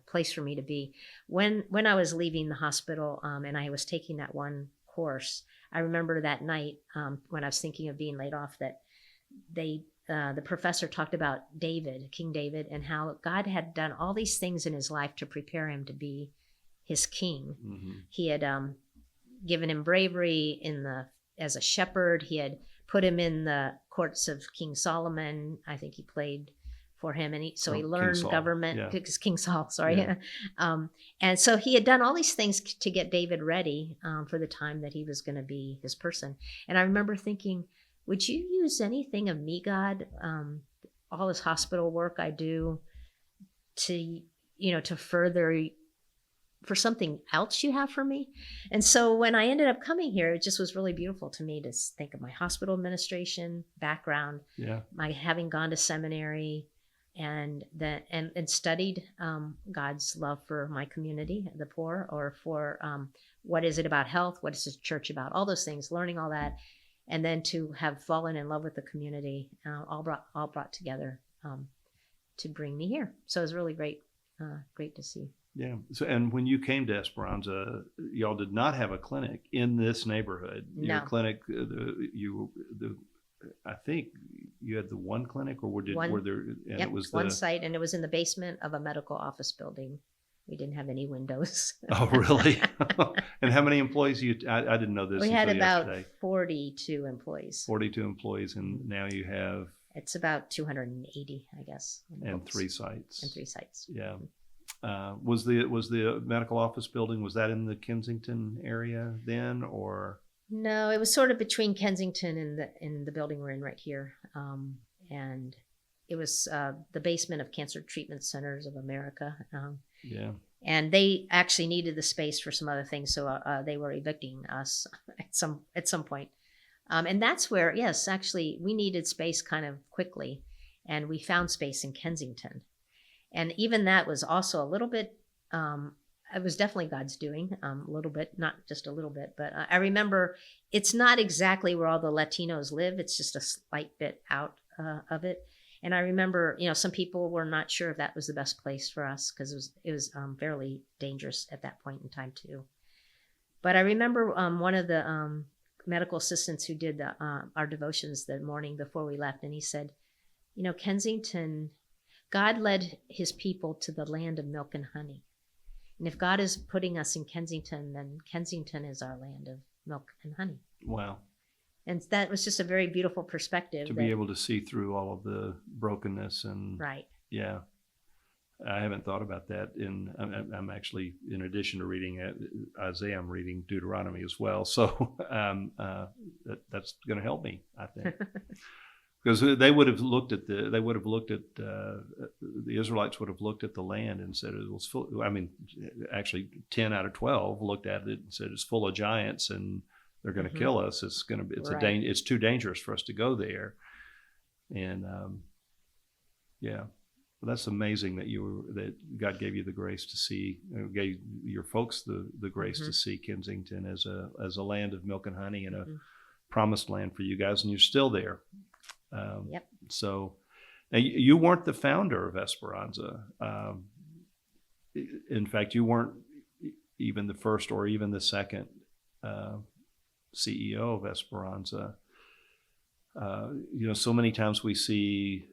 J: place for me to be. When I was leaving the hospital and I was taking that one course, I remember that night when I was thinking of being laid off that the professor talked about King David, and how God had done all these things in his life to prepare him to be his king. Mm-hmm. He had given him bravery as a shepherd. He had put him in the courts of King Solomon. I think he played for him, and he learned government. King Saul, sorry. Yeah. And so he had done all these things to get David ready for the time that he was going to be his person. And I remember thinking, would you use anything of me, God, all this hospital work I do to further for something else you have for me? And so when I ended up coming here, it just was really beautiful to me to think of my hospital administration background, my having gone to seminary, and studied God's love for my community, the poor, or for what is it about health, what is the church about, all those things, learning all that, and then to have fallen in love with the community, all brought together to bring me here. So it was really great to see.
I: Yeah. So, and when you came to Esperanza, y'all did not have a clinic in this neighborhood.
J: No.
I: Your clinic, I think you had the one clinic, or were there? And it was
J: one site, and it was in the basement of a medical office building. We didn't have any windows.
I: Oh, really? And how many employees? I didn't know this.
J: We had about
I: yesterday.
J: 42 employees.
I: 42 employees, and now you have.
J: It's about 280, I guess.
I: And 3 sites. Yeah. Was the medical office building, was that in the Kensington area then, or?
J: No, it was sort of between Kensington and the building we're in right here. And it was the basement of Cancer Treatment Centers of America. And they actually needed the space for some other things, so they were evicting us at some point. And that's where, yes, actually, we needed space kind of quickly, and we found space in Kensington. And even that was also a little bit, it was definitely God's doing, a little bit, not just a little bit. But I remember it's not exactly where all the Latinos live. It's just a slight bit out of it. And I remember, some people were not sure if that was the best place for us, because it was fairly dangerous at that point in time too. But I remember one of the medical assistants who did our devotions the morning before we left, and he said, Kensington, God led his people to the land of milk and honey. And if God is putting us in Kensington, then Kensington is our land of milk and honey.
I: Wow.
J: And that was just a very beautiful perspective.
I: To be able to see through all of the brokenness and.
J: Right.
I: Yeah. I haven't thought about that. I'm actually, in addition to reading Isaiah, I'm reading Deuteronomy as well. So that's going to help me, I think. Because they would have looked at the Israelites would have looked at the land and said it was full. I mean, actually 10 out of 12 looked at it and said it's full of giants and they're going to kill us. It's it's too dangerous for us to go there. And well, that's amazing that God gave you the grace to see, gave your folks the grace to see Kensington as a land of milk and honey and a promised land for you guys, and you're still there. So now you weren't the founder of Esperanza. In fact, you weren't even the first or even the second CEO of Esperanza. so many times we see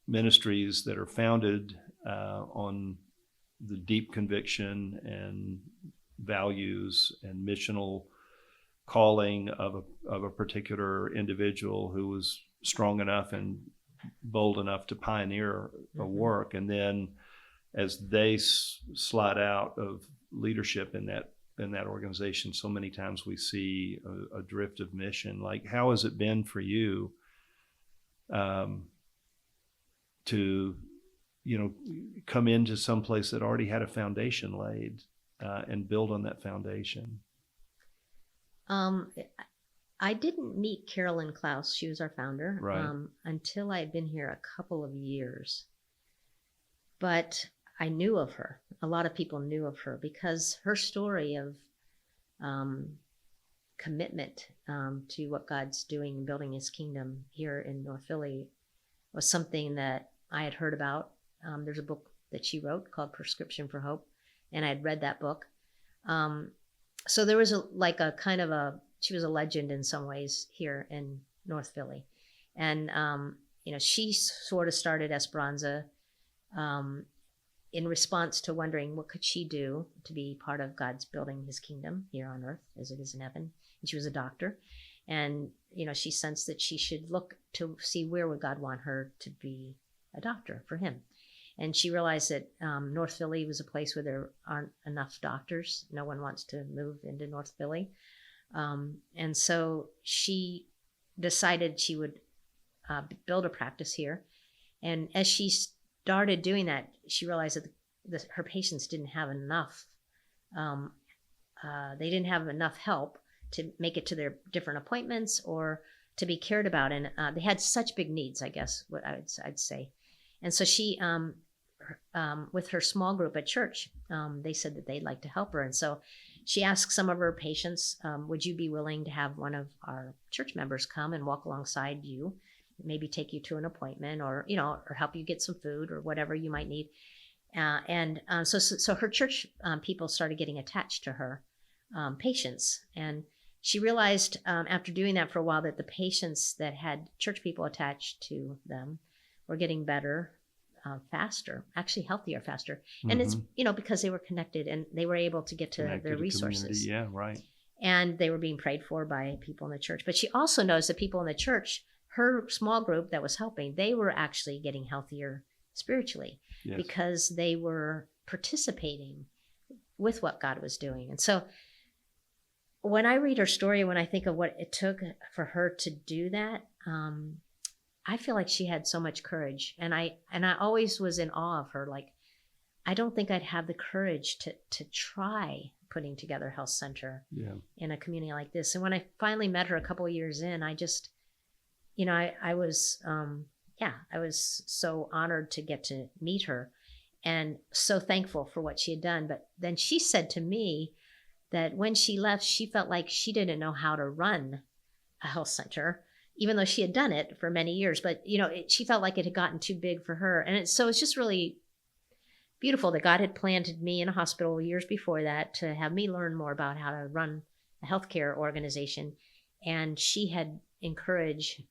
I: ministries that are founded on the deep conviction and values and missional calling of a particular individual who was strong enough and bold enough to pioneer a work, and then as they slide out of leadership in that organization, so many times we see a drift of mission. Like, how has it been for you to come into some place that already had a foundation laid and build on that foundation?
J: I didn't meet Carolyn Klaus. She was our founder,
I: right,
J: until I had been here a couple of years. But I knew of her. A lot of people knew of her because her story of commitment to what God's doing and building his kingdom here in North Philly was something that I had heard about. There's a book that she wrote called Prescription for Hope, and I had read that book. So there was she was a legend in some ways here in North Philly. And, she sort of started Esperanza in response to wondering what could she do to be part of God's building his kingdom here on earth as it is in heaven. And she was a doctor. And, she sensed that she should look to see where would God want her to be a doctor for him. And she realized that North Philly was a place where there aren't enough doctors. No one wants to move into North Philly. And so she decided she would build a practice here. And as she started doing that, she realized that her patients didn't have enough. They didn't have enough help to make it to their different appointments or to be cared about. And they had such big needs, I guess, what I'd say. And so she, with her small group at church, they said that they'd like to help her. And so she asked some of her patients, would you be willing to have one of our church members come and walk alongside you, maybe take you to an appointment or help you get some food or whatever you might need. So her church people started getting attached to her patients. And she realized after doing that for a while that the patients that had church people attached to them were getting better faster, actually healthier faster. And it's, because they were connected and they were able to get to their resources.
I: Yeah, right.
J: And they were being prayed for by people in the church. But she also noticed that people in the church, her small group that was helping, they were actually getting healthier spiritually because they were participating with what God was doing. And so when I read her story, when I think of what it took for her to do that, I feel like she had so much courage, and I always was in awe of her. Like, I don't think I'd have the courage to try putting together a health center in a community like this. And when I finally met her a couple of years in, I just, I was so honored to get to meet her, and so thankful for what she had done. But then she said to me that when she left, she felt like she didn't know how to run a health center, even though she had done it for many years. But, she felt like it had gotten too big for her. And so it's just really beautiful that God had planted me in a hospital years before that to have me learn more about how to run a healthcare organization. And she had encouraged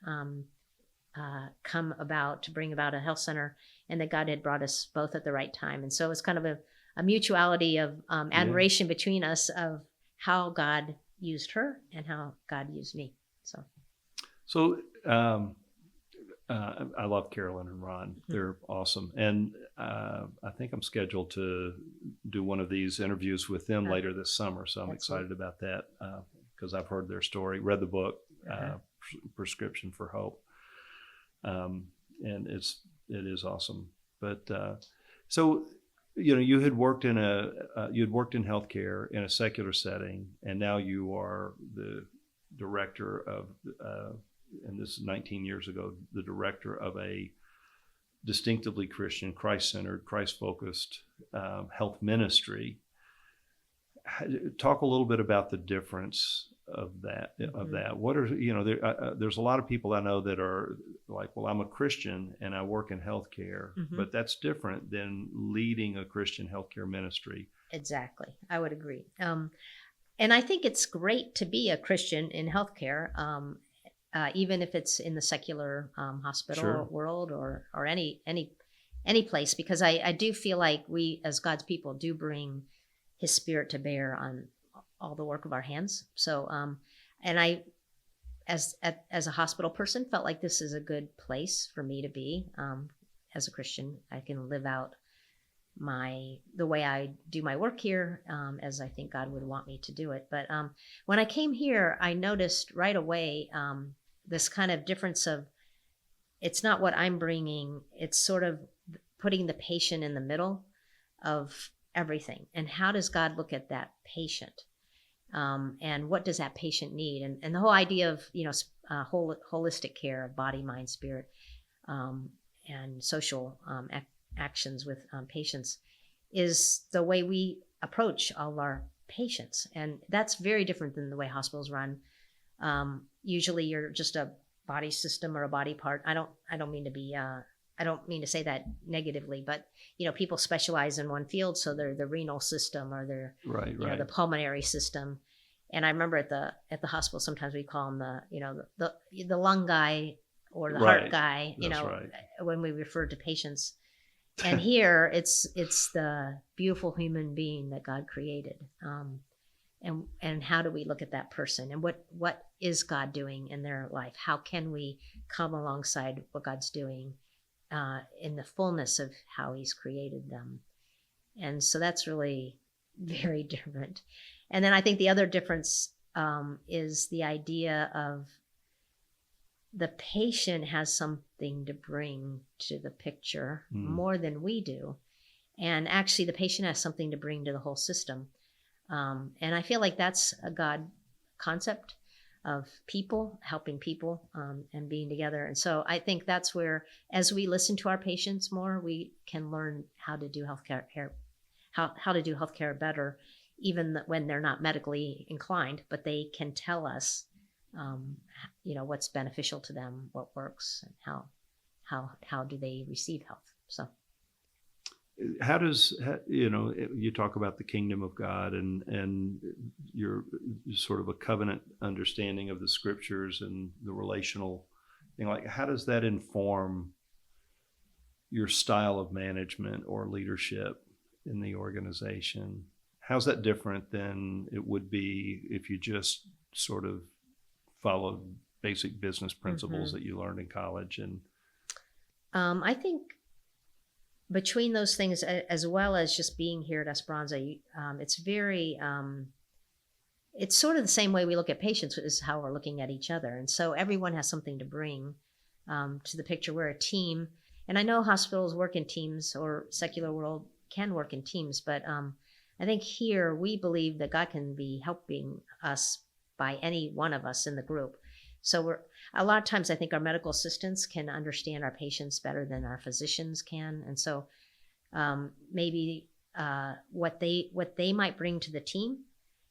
J: come about to bring about a health center, and that God had brought us both at the right time. And so it's kind of a mutuality of admiration between us of how God used her and how God used me.
I: So I love Carolyn and Ron. They're awesome. And I think I'm scheduled to do one of these interviews with them later this summer. So I'm excited about that because I've heard their story, read the book, Prescription for Hope. And it is awesome. But so, you had worked in healthcare in a secular setting, and now you are the director of, and this is 19 years ago, the director of a distinctively Christian, Christ-centered, Christ-focused health ministry. Talk a little bit about the difference of that. What are, there's a lot of people I know that are like, well, I'm a Christian and I work in healthcare, but that's different than leading a Christian healthcare ministry.
J: Exactly. I would agree. And I think it's great to be a Christian in healthcare. even if it's in the secular hospital
I: Sure.
J: world or any place, because I do feel like we as God's people do bring His Spirit to bear on all the work of our hands. So, and I, as a hospital person, felt like this is a good place for me to be. As a Christian, I can live out the way I do my work here, as I think God would want me to do it. But when I came here, I noticed right away this kind of difference of, it's not what I'm bringing, it's sort of putting the patient in the middle of everything. And how does God look at that patient? And what does that patient need? And the whole idea of, holistic care of body, mind, spirit, and social actions with patients is the way we approach all of our patients. And that's very different than the way hospitals run. Usually you're just a body system or a body part. I don't mean to say that negatively, but people specialize in one field, so they're the renal system or they're
I: Right.
J: the pulmonary system. And I remember at the hospital sometimes we call them the lung guy or the heart guy.
I: That's right.
J: When we refer to patients. And here it's the beautiful human being that God created. And how do we look at that person, and what is God doing in their life? How can we come alongside what God's doing in the fullness of how He's created them? And so that's really very different. And then I think the other difference is the idea of the patient has something to bring to the picture more than we do. And actually the patient has something to bring to the whole system. And I feel like that's a God concept of people, helping people, and being together. And so I think that's where, as we listen to our patients more, we can learn how to do healthcare, how to do healthcare better, even when they're not medically inclined, but they can tell us, what's beneficial to them, what works, and how do they receive health. So.
I: How does you talk about the kingdom of God and your sort of a covenant understanding of the scriptures and the relational thing, like how does that inform your style of management or leadership in the organization? How's that different than it would be if you just sort of followed basic business principles that you learned in college? And
J: I think between those things, as well as just being here at Esperanza, it's very, it's sort of the same way we look at patients is how we're looking at each other. And so everyone has something to bring to the picture. We're a team. And I know hospitals work in teams, or secular world can work in teams, but I think here we believe that God can be helping us by any one of us in the group. So a lot of times I think our medical assistants can understand our patients better than our physicians can. And so maybe what they might bring to the team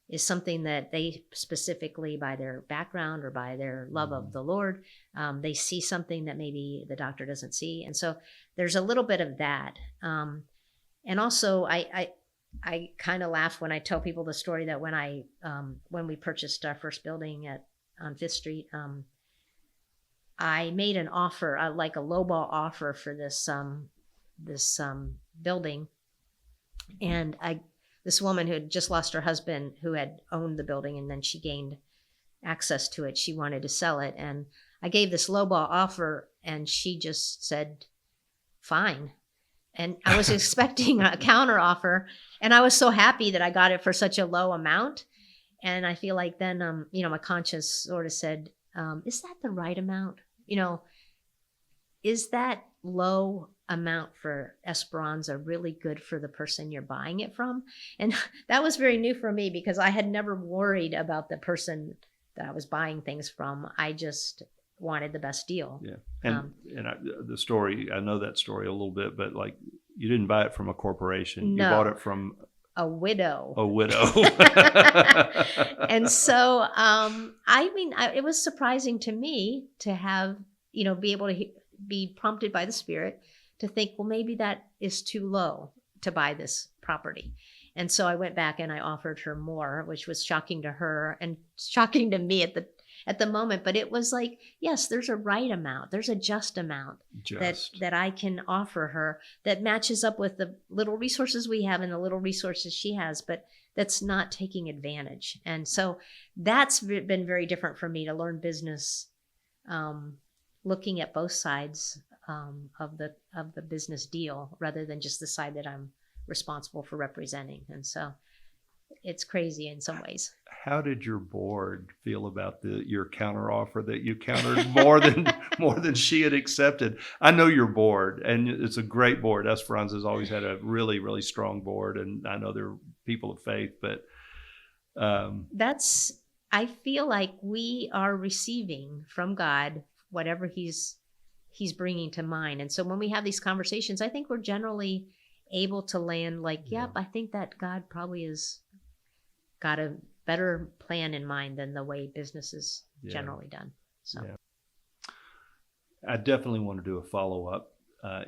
J: is something that they specifically, by their background or by their love of the Lord, they see something that maybe the doctor doesn't see. And so there's a little bit of that. And also I kind of laugh when I tell people the story that when we purchased our first building on 5th Street, I made an offer, like a lowball offer for this building. And this woman who had just lost her husband, who had owned the building, and then she gained access to it, she wanted to sell it. And I gave this lowball offer, and she just said, fine. And I was expecting a counter offer, and I was so happy that I got it for such a low amount. And I feel like then, my conscience sort of said, is that the right amount? Is that low amount for Esperanza really good for the person you're buying it from? And that was very new for me, because I had never worried about the person that I was buying things from. I just wanted the best deal.
I: Yeah. And the story, I know that story a little bit, but like you didn't buy it from a corporation.
J: No.
I: You bought it from
J: a widow. And so, it was surprising to me to have, be able to be prompted by the Spirit to think, well, maybe that is too low to buy this property. And so I went back and I offered her more, which was shocking to her and shocking to me at the moment, but it was like, yes, there's a right amount, there's a just amount that I can offer her that matches up with the little resources we have and the little resources she has, but that's not taking advantage. And so that's been very different for me to learn business, looking at both sides of the business deal rather than just the side that I'm responsible for representing. And so it's crazy in some ways.
I: How did your board feel about your counteroffer that you countered more than she had accepted? I know your board, and it's a great board. Esperanza has always had a really, really strong board, and I know they're people of faith. But I feel like we are receiving from God whatever He's bringing to mind. And so when we have these conversations, I think we're generally able to land like, yep, I think that God probably has got a better plan in mind than the way business is generally done. So I definitely want to do a follow-up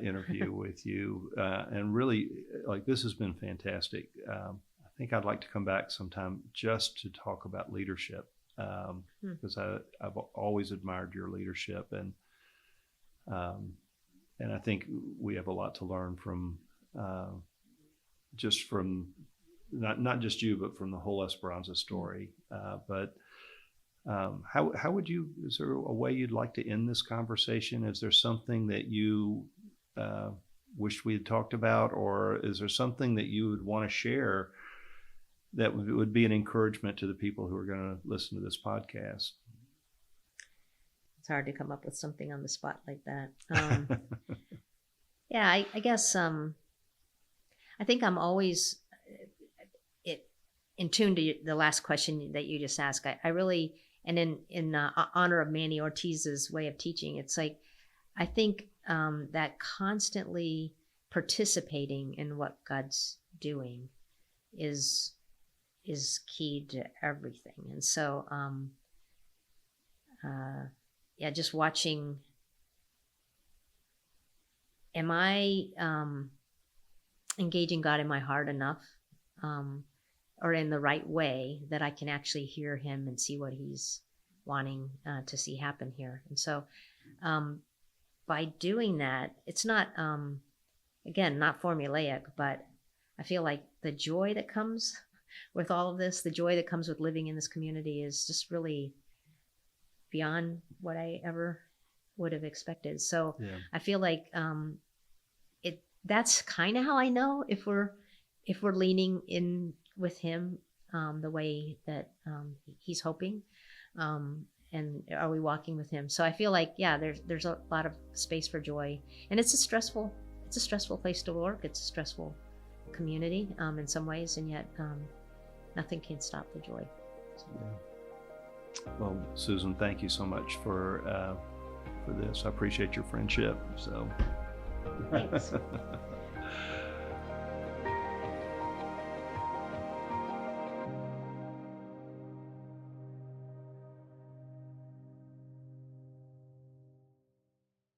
I: interview with you. And really, like, this has been fantastic. I think I'd like to come back sometime just to talk about leadership, because I've always admired your leadership. And I think we have a lot to learn from not just you, but from the whole Esperanza story. But how would you? Is there a way you'd like to end this conversation? Is there something that you wish we had talked about, or is there something that you would want to share that would be an encouragement to the people who are going to listen to this podcast?
J: It's hard to come up with something on the spot like that. I guess I think I'm always in tune to the last question that you just asked. I really, and in honor of Manny Ortiz's way of teaching, it's like, I think that constantly participating in what God's doing is key to everything. And so, just watching, am I engaging God in my heart enough, or in the right way that I can actually hear Him and see what He's wanting to see happen here? And so by doing that, it's not, again, not formulaic, but I feel like the joy that comes with all of this, the joy that comes with living in this community is just really beyond what I ever would have expected. So I feel like that's kind of how I know if we're leaning in with Him the way that He's hoping, and are we walking with Him? So I feel like there's a lot of space for joy, and it's a stressful place to work. It's a stressful community in some ways, and yet nothing can stop the joy. So.
I: Well, Susan, thank you so much for this. I appreciate your friendship. So.
J: Thanks.